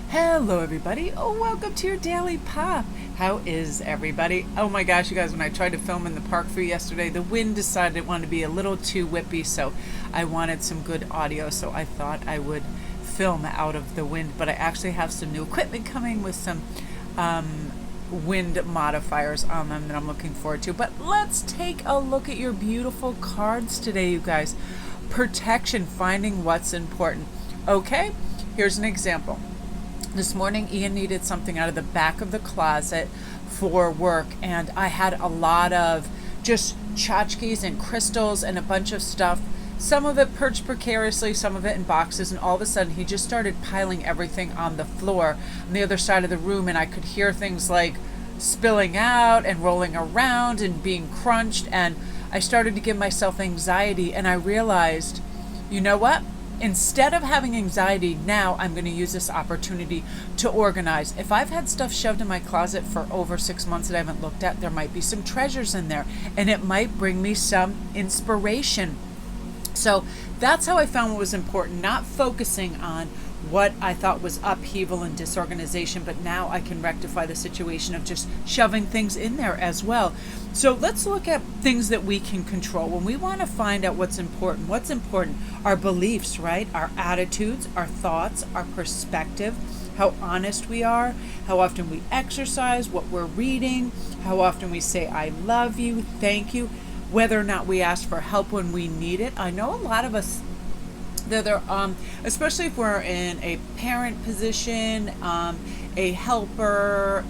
Hello everybody, welcome to your Daily Pop. How is everybody? Oh my gosh, you guys, when I tried to film in the park for you yesterday, the wind decided it wanted to be a little too whippy, so I wanted some good audio, so I thought I would film out of the wind, but I actually have some new equipment coming with some wind modifiers on them that I'm looking forward to. But let's take a look at your beautiful cards today, you guys. Protection, finding what's important. Okay, here's an example. This morning, Ian needed something out of the back of the closet for work, and I had a lot of just tchotchkes and crystals and a bunch of stuff. Some of it perched precariously, some of it in boxes, and all of a sudden he just started piling everything on the floor on the other side of the room, and I could hear things like spilling out and rolling around and being crunched, and I started to give myself anxiety, and I realized, you know what? Instead of having anxiety, now I'm going to use this opportunity to organize. If I've had stuff shoved in my closet for over 6 months that I haven't looked at, there might be some treasures in there, and it might bring me some inspiration. So that's how I found what was important, not focusing on what I thought was upheaval and disorganization, but now I can rectify the situation of just shoving things in there as well. So let's look at things that we can control. When we want to find out what's important? Our beliefs, right? Our attitudes, our thoughts, our perspective, how honest we are, how often we exercise, what we're reading, how often we say, I love you, thank you, whether or not we ask for help when we need it. I know a lot of us, especially if we're in a parent position, a helper,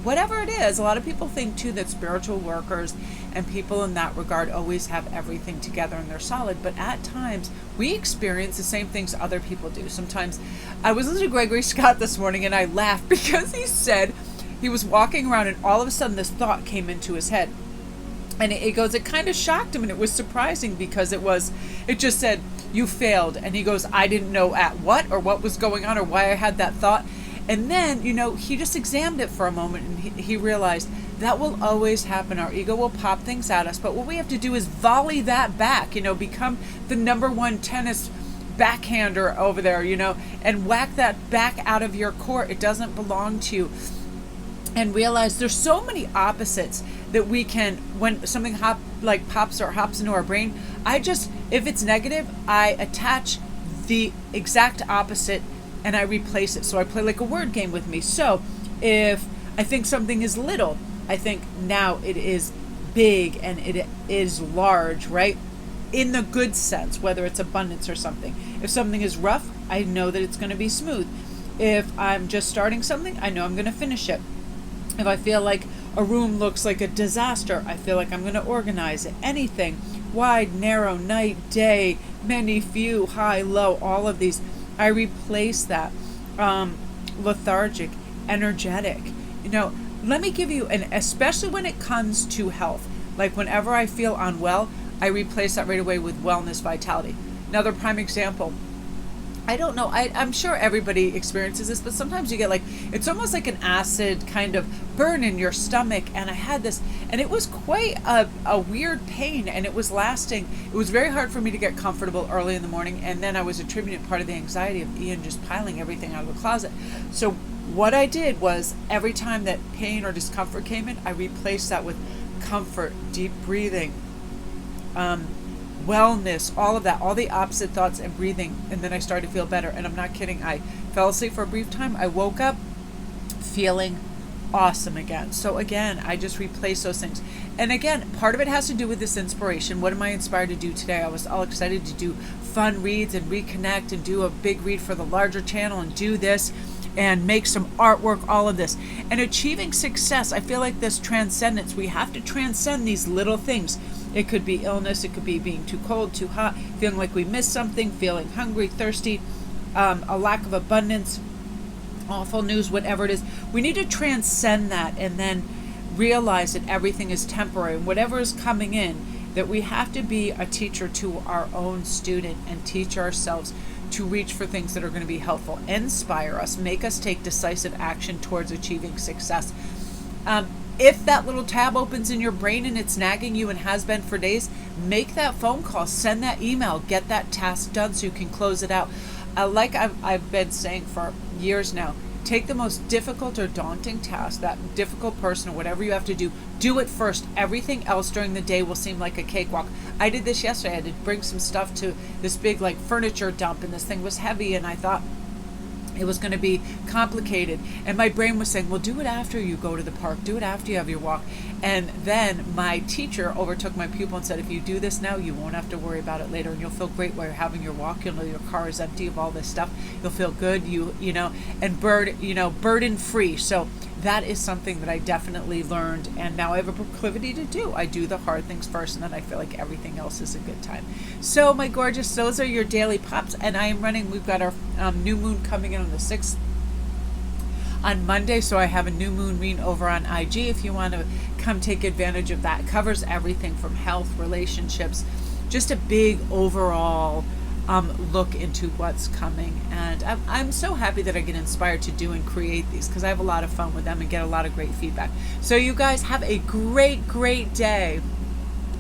whatever it is. A lot of people think too that spiritual workers and people in that regard always have everything together and they're solid, but at times we experience the same things other people do. Sometimes I was listening to Gregory Scott this morning and I laughed because he said he was walking around and all of a sudden this thought came into his head. And it kind of shocked him, and it was surprising because it just said, you failed. And he goes, I didn't know at what or what was going on or why I had that thought. And then, he just examined it for a moment, and he realized that will always happen. Our ego will pop things at us, but what we have to do is volley that back, become the number one tennis backhander over there, and whack that back out of your court. It doesn't belong to you. And realize there's so many opposites that we can, when something pops or hops into our brain, if it's negative, I attach the exact opposite and I replace it. So I play like a word game with me. So if I think something is little, I think now it is big and it is large, right? In the good sense, whether it's abundance or something. If something is rough, I know that it's going to be smooth. If I'm just starting something, I know I'm going to finish it. If I feel like a room looks like a disaster, I feel like I'm going to organize it. Anything, wide, narrow, night, day, many, few, high, low, all of these, I replace that. Lethargic, energetic. Let me give you, and especially when it comes to health, like whenever I feel unwell, I replace that right away with wellness, vitality. Another prime example. I don't know. I'm sure everybody experiences this, but sometimes you get it's almost like an acid kind of burn in your stomach. And I had this, and it was quite a weird pain, and it was lasting. It was very hard for me to get comfortable early in the morning. And then I was attributing part of the anxiety of Ian just piling everything out of the closet. So what I did was every time that pain or discomfort came in, I replaced that with comfort, deep breathing, wellness, all of that, all the opposite thoughts and breathing, and then I started to feel better. And I'm not kidding, I fell asleep for a brief time. I woke up feeling awesome again. So again, I just replace those things. And again, part of it has to do with this inspiration. What am I inspired to do today? I was all excited to do fun reads and reconnect and do a big read for the larger channel and do this and make some artwork, all of this. And achieving success, I feel like this transcendence, we have to transcend these little things. It could be illness, it could be being too cold, too hot, feeling like we missed something, feeling hungry, thirsty, a lack of abundance, awful news, whatever it is. We need to transcend that and then realize that everything is temporary. Whatever is coming in, that we have to be a teacher to our own student and teach ourselves to reach for things that are going to be helpful, inspire us, make us take decisive action towards achieving success. If that little tab opens in your brain and it's nagging you and has been for days, make that phone call, send that email, get that task done so you can close it out. like I've been saying for years now, take the most difficult or daunting task, that difficult person or whatever you have to do it first. Everything else during the day will seem like a cakewalk. I did this yesterday. I had to bring some stuff to this big like furniture dump, and this thing was heavy, and I thought it was going to be complicated. And my brain was saying, well, do it after you go to the park. Do it after you have your walk. And then my teacher overtook my pupil and said, if you do this now, you won't have to worry about it later. And you'll feel great while you're having your walk. You'll know your car is empty of all this stuff. You'll feel good, and burden free. So that is something that I definitely learned, and now I have a proclivity to do. I do the hard things first, and then I feel like everything else is a good time. So my gorgeous, those are your daily pops, and I am running. We've got our new moon coming in on the 6th on Monday, so I have a new moon reading over on IG if you want to come take advantage of that. It covers everything from health, relationships, just a big overall look into what's coming. And I'm so happy that I get inspired to do and create these, because I have a lot of fun with them and get a lot of great feedback. So you guys have a great, great day.